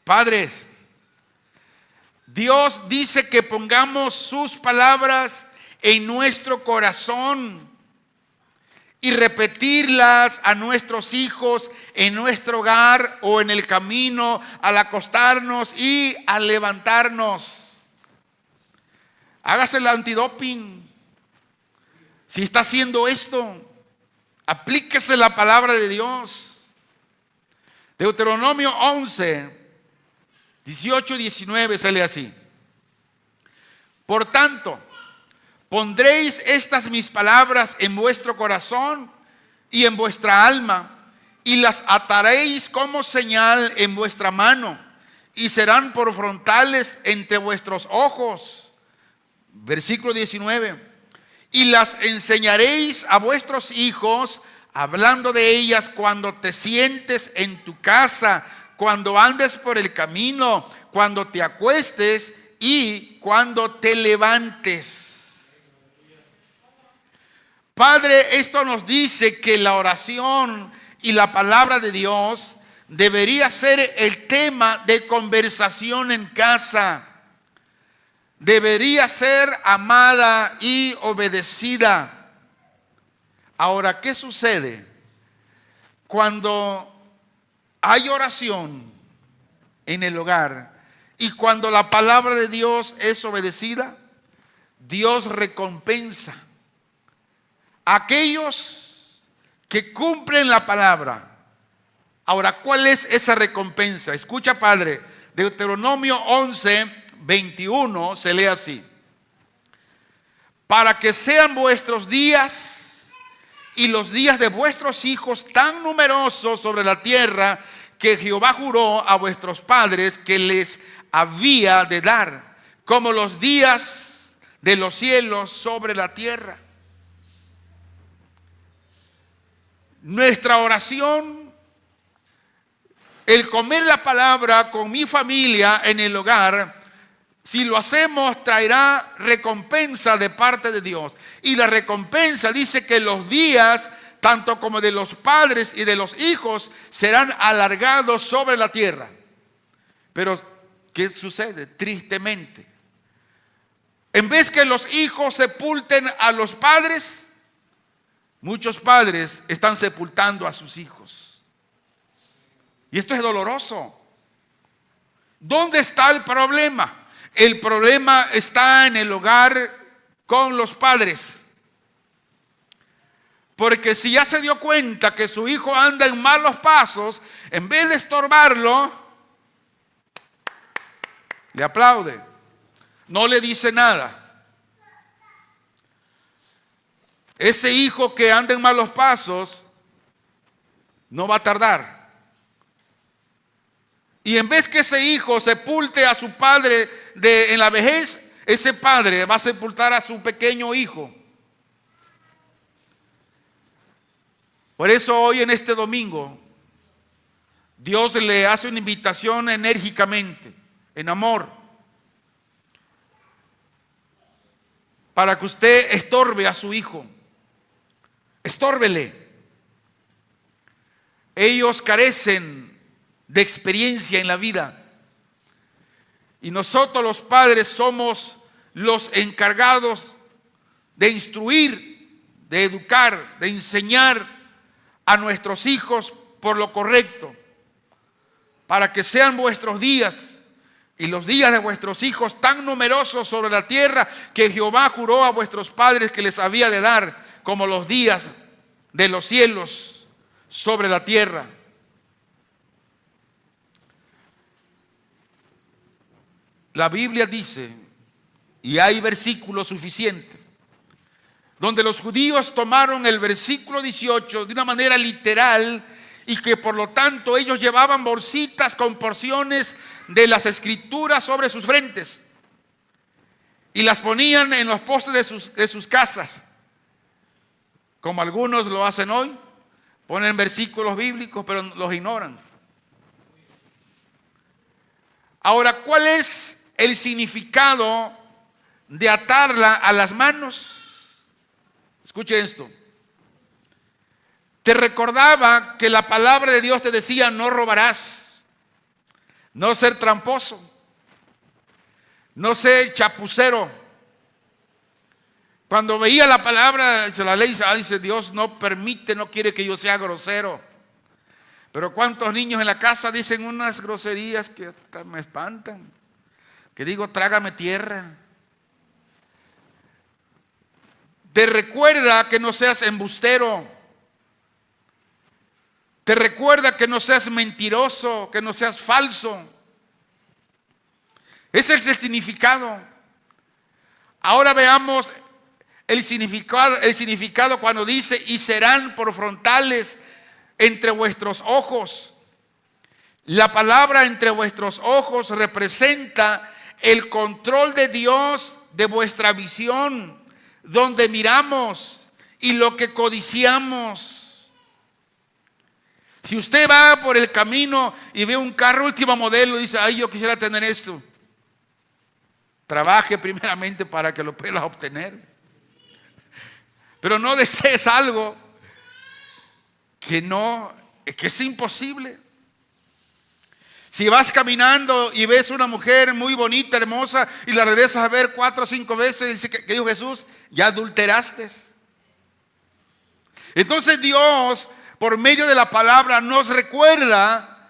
Padres, Dios dice que pongamos sus palabras en nuestro corazón y repetirlas a nuestros hijos en nuestro hogar o en el camino, al acostarnos y al levantarnos. Hágase el antidoping. Si está haciendo esto, aplíquese la palabra de Dios. Deuteronomio 11, 18 y 19 se lee así. Por tanto, pondréis estas mis palabras en vuestro corazón y en vuestra alma, y las ataréis como señal en vuestra mano, y serán por frontales entre vuestros ojos. Versículo 19. Y las enseñaréis a vuestros hijos, hablando de ellas cuando te sientes en tu casa, cuando andes por el camino, cuando te acuestes y cuando te levantes. Padre, esto nos dice que la oración y la palabra de Dios debería ser el tema de conversación en casa. Debería ser amada y obedecida. Ahora, ¿qué sucede cuando hay oración en el hogar y cuando la palabra de Dios es obedecida? Dios recompensa a aquellos que cumplen la palabra. Ahora, ¿cuál es esa recompensa? Escucha, Padre, Deuteronomio 11, 21 se lee así: para que sean vuestros días y los días de vuestros hijos tan numerosos sobre la tierra que Jehová juró a vuestros padres que les había de dar, como los días de los cielos sobre la tierra. Nuestra oración el comer la palabra con mi familia en el hogar, si lo hacemos, traerá recompensa de parte de Dios. Y la recompensa dice que los días, tanto como de los padres y de los hijos, serán alargados sobre la tierra. Pero, ¿qué sucede? Tristemente, en vez que los hijos sepulten a los padres, muchos padres están sepultando a sus hijos. Y esto es doloroso. ¿Dónde está el problema? El problema está en el hogar con los padres. Porque si ya se dio cuenta que su hijo anda en malos pasos, en vez de estorbarlo, le aplaude, no le dice nada. Ese hijo que anda en malos pasos no va a tardar. Y en vez que ese hijo sepulte a su padre en la vejez, ese padre va a sepultar a su pequeño hijo. Por eso hoy en este domingo, Dios le hace una invitación enérgicamente, en amor, para que usted estorbe a su hijo. Estórbele. Ellos carecen de experiencia en la vida. Y nosotros los padres somos los encargados de instruir, de educar, de enseñar a nuestros hijos por lo correcto, para que sean vuestros días y los días de vuestros hijos tan numerosos sobre la tierra que Jehová juró a vuestros padres que les había de dar, como los días de los cielos sobre la tierra. La Biblia dice, y hay versículos suficientes, donde los judíos tomaron el versículo 18 de una manera literal y que por lo tanto ellos llevaban bolsitas con porciones de las escrituras sobre sus frentes y las ponían en los postes de sus casas, como algunos lo hacen hoy, ponen versículos bíblicos pero los ignoran. Ahora, ¿cuál es el significado de atarla a las manos? Escuche esto. Te recordaba que la palabra de Dios te decía: no robarás, no ser tramposo, no ser chapucero. Cuando veía la palabra, la ley dice: Dios no permite, no quiere que yo sea grosero. Pero cuántos niños en la casa dicen unas groserías que hasta me espantan. Que digo, trágame tierra. Te recuerda que no seas embustero. Te recuerda que no seas mentiroso, que no seas falso. Ese es el significado. Ahora veamos el significado cuando dice: y serán por frontales entre vuestros ojos. La palabra entre vuestros ojos representa el control de Dios de vuestra visión, donde miramos y lo que codiciamos. Si usted va por el camino y ve un carro último modelo y dice: ay, yo quisiera tener esto, trabaje primeramente para que lo pueda obtener. Pero no desees algo que es imposible. Si vas caminando y ves una mujer muy bonita, hermosa, y la regresas a ver 4 o 5 veces, dice que dijo Jesús: ya adulteraste. Entonces Dios, por medio de la palabra, nos recuerda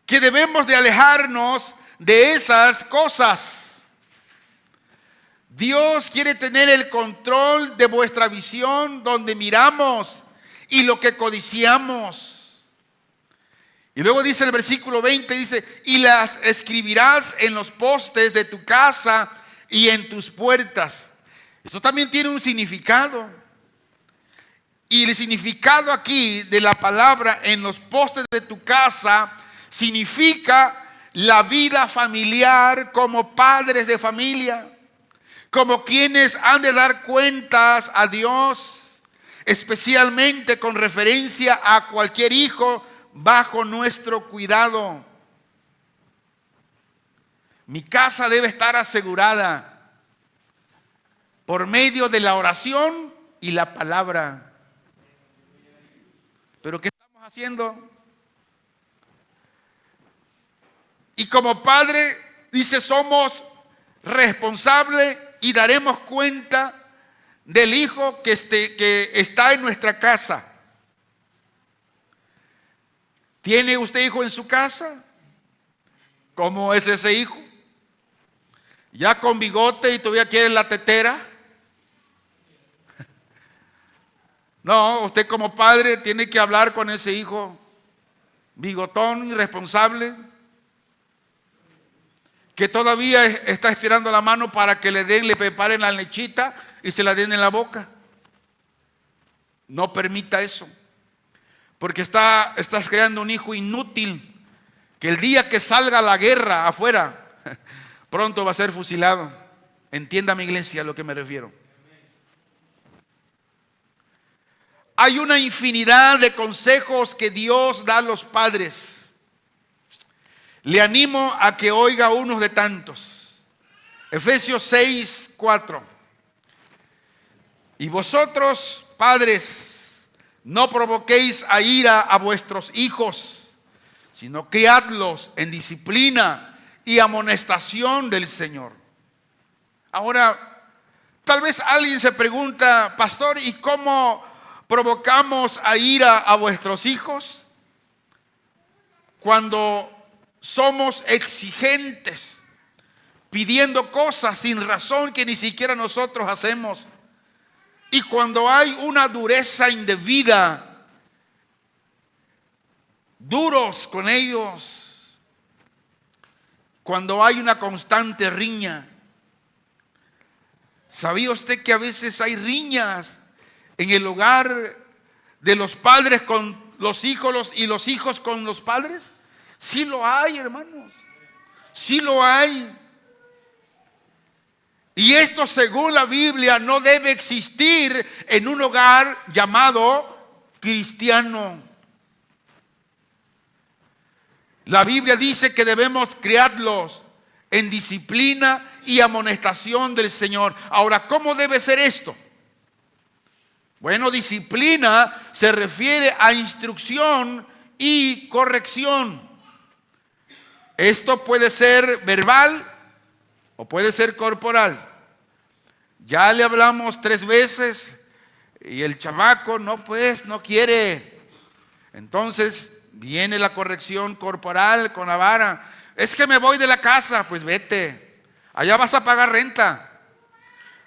que debemos de alejarnos de esas cosas. Dios quiere tener el control de vuestra visión, donde miramos y lo que codiciamos. Y luego dice el versículo 20, dice: y las escribirás en los postes de tu casa y en tus puertas. Esto también tiene un significado. Y el significado aquí de la palabra en los postes de tu casa significa la vida familiar como padres de familia, como quienes han de dar cuentas a Dios, especialmente con referencia a cualquier hijo bajo nuestro cuidado. Mi casa debe estar asegurada por medio de la oración y la palabra. ¿Pero qué estamos haciendo? Y como padre, dice, somos responsables y daremos cuenta del hijo que está en nuestra casa. ¿Tiene usted hijo en su casa? ¿Cómo es ese hijo? ¿Ya con bigote y todavía quiere la tetera? No, usted como padre tiene que hablar con ese hijo bigotón, irresponsable, que todavía está estirando la mano para que le preparen la lechita y se la den en la boca. No permita eso, porque estás creando un hijo inútil, que el día que salga a la guerra afuera, pronto va a ser fusilado. Entienda, mi iglesia, a lo que me refiero. Hay una infinidad de consejos que Dios da a los padres. Le animo a que oiga unos de tantos. Efesios 6, 4. Y vosotros, padres, no provoquéis a ira a vuestros hijos, sino criadlos en disciplina y amonestación del Señor. Ahora, tal vez alguien se pregunta, pastor, ¿y cómo provocamos a ira a vuestros hijos? Cuando somos exigentes, pidiendo cosas sin razón que ni siquiera nosotros hacemos. Y cuando hay una dureza indebida, duros con ellos. Cuando hay una constante riña. ¿Sabía usted que a veces hay riñas en el hogar de los padres con los hijos y los hijos con los padres? Sí lo hay, hermanos. Sí lo hay. Y esto, según la Biblia, no debe existir en un hogar llamado cristiano. La Biblia dice que debemos criarlos en disciplina y amonestación del Señor. Ahora, ¿cómo debe ser esto? Bueno, disciplina se refiere a instrucción y corrección. Esto puede ser verbal o puede ser corporal. Ya le hablamos 3 veces y el chamaco no quiere. Entonces viene la corrección corporal con la vara. Es que me voy de la casa. Pues vete. Allá vas a pagar renta.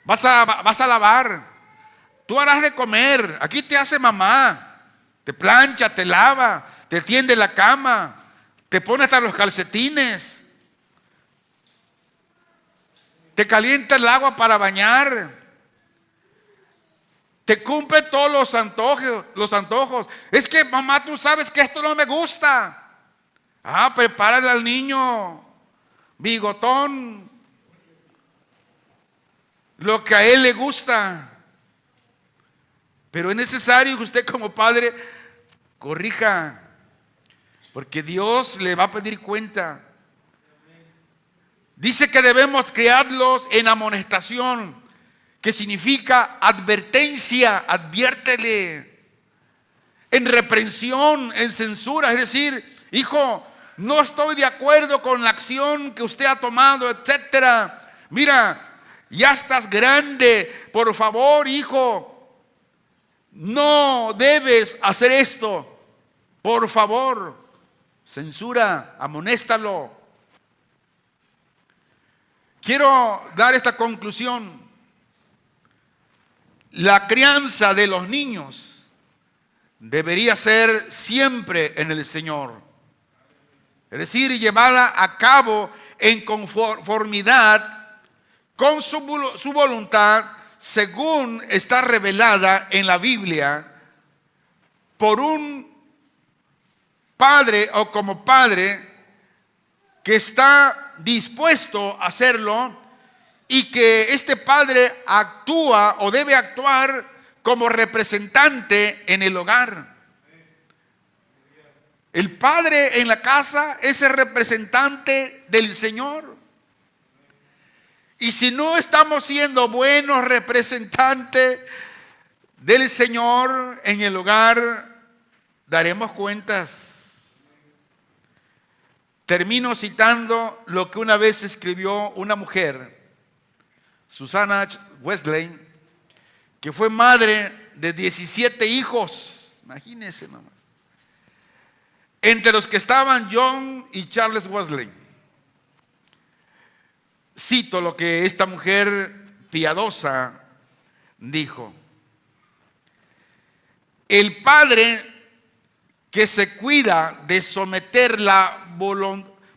Vas a lavar. Tú harás de comer. Aquí te hace mamá. Te plancha, te lava, te tiende la cama. Te pone hasta los calcetines. Te calienta el agua para bañar. Te cumple todos los antojos. Es que mamá, tú sabes que esto no me gusta. Prepárale al niño bigotón lo que a él le gusta. Pero es necesario que usted como padre corrija, porque Dios le va a pedir cuenta. Dice que debemos criarlos en amonestación, que significa advertencia, adviértele. En reprensión, en censura, es decir, hijo, no estoy de acuerdo con la acción que usted ha tomado, etcétera. Mira, ya estás grande, por favor, hijo, no debes hacer esto, por favor. Censura, amonéstalo. Quiero dar esta conclusión. La crianza de los niños debería ser siempre en el Señor. Es decir, llevada a cabo en conformidad con su voluntad, según está revelada en la Biblia, por un padre o como padre que está dispuesto a hacerlo, y que este padre actúa o debe actuar como representante en el hogar. El padre en la casa es el representante del Señor. Y si no estamos siendo buenos representantes del Señor en el hogar, daremos cuentas. Termino citando lo que una vez escribió una mujer, Susanna Wesley, que fue madre de 17 hijos. Imagínense nomás. Entre los que estaban John y Charles Wesley. Cito lo que esta mujer piadosa dijo. El padre que se cuida de someter la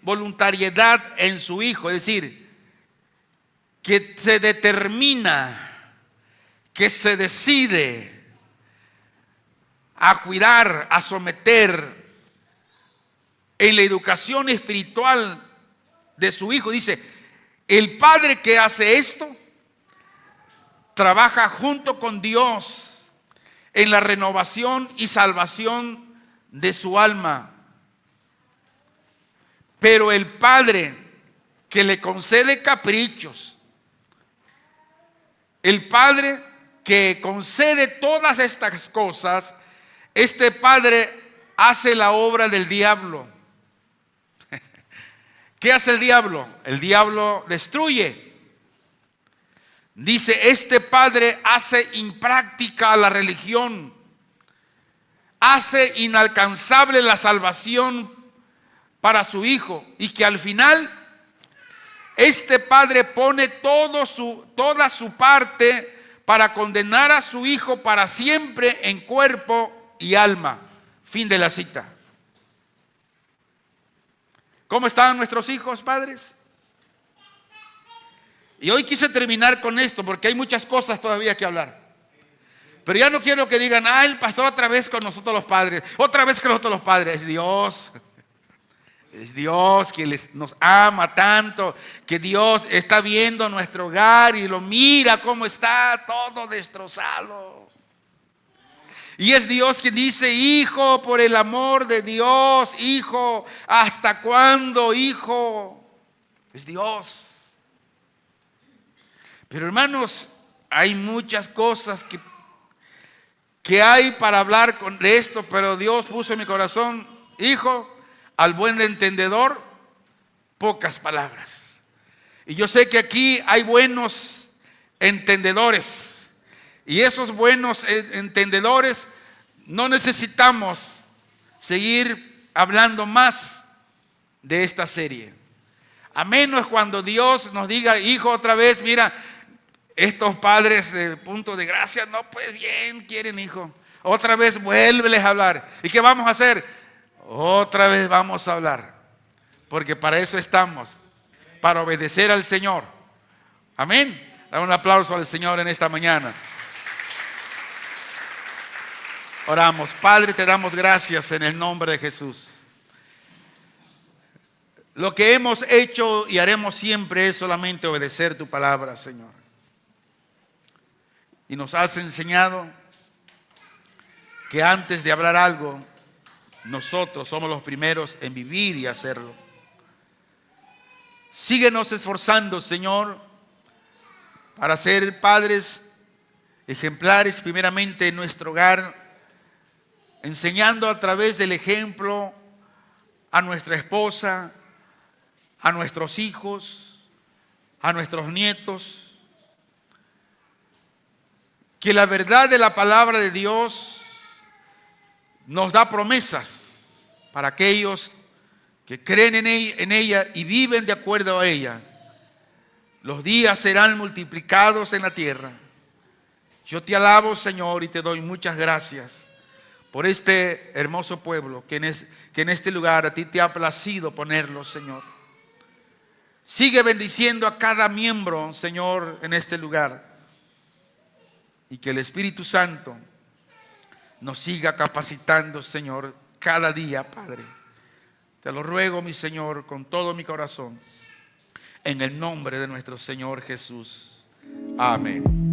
voluntariedad en su hijo, es decir, que se determina, que se decide a cuidar, a someter en la educación espiritual de su hijo. Dice, el padre que hace esto trabaja junto con Dios en la renovación y salvación de su alma. Pero el padre que le concede caprichos, el padre que concede todas estas cosas, este padre hace la obra del diablo. ¿Qué hace el diablo? El diablo destruye. Dice, este padre hace impráctica la religión, hace inalcanzable la salvación para su hijo, y que al final este padre pone toda su parte para condenar a su hijo para siempre en cuerpo y alma. Fin de la cita. ¿Cómo están nuestros hijos, padres? Y hoy quise terminar con esto porque hay muchas cosas todavía que hablar. Pero ya no quiero que digan, el pastor otra vez con nosotros los padres, otra vez con nosotros los padres. Es Dios quien nos ama tanto, que Dios está viendo nuestro hogar y lo mira cómo está todo destrozado. Y es Dios quien dice, hijo, por el amor de Dios, hijo, ¿hasta cuándo, hijo? Es Dios. Pero hermanos, hay muchas cosas que hay para hablar de esto, pero Dios puso en mi corazón, hijo, al buen entendedor, pocas palabras. Y yo sé que aquí hay buenos entendedores. Y esos buenos entendedores no necesitamos seguir hablando más de esta serie. A menos cuando Dios nos diga, hijo, otra vez, mira, estos padres de Punto de Gracia, no, pues bien quieren, hijo. Otra vez vuélveles a hablar. ¿Y qué vamos a hacer? Otra vez vamos a hablar. Porque para eso estamos, para obedecer al Señor. Amén. Da un aplauso al Señor en esta mañana. Oramos. Padre, te damos gracias en el nombre de Jesús. Lo que hemos hecho y haremos siempre es solamente obedecer tu palabra, Señor. Y nos has enseñado que antes de hablar algo, nosotros somos los primeros en vivir y hacerlo. Síguenos esforzando, Señor, para ser padres ejemplares primeramente en nuestro hogar, enseñando a través del ejemplo a nuestra esposa, a nuestros hijos, a nuestros nietos, que la verdad de la palabra de Dios nos da promesas para aquellos que creen en ella y viven de acuerdo a ella. Los días serán multiplicados en la tierra. Yo te alabo, Señor, y te doy muchas gracias por este hermoso pueblo que en este lugar a ti te ha placido ponerlo, Señor. Sigue bendiciendo a cada miembro, Señor, en este lugar. Y que el Espíritu Santo nos siga capacitando, Señor, cada día, Padre. Te lo ruego, mi Señor, con todo mi corazón, en el nombre de nuestro Señor Jesús. Amén.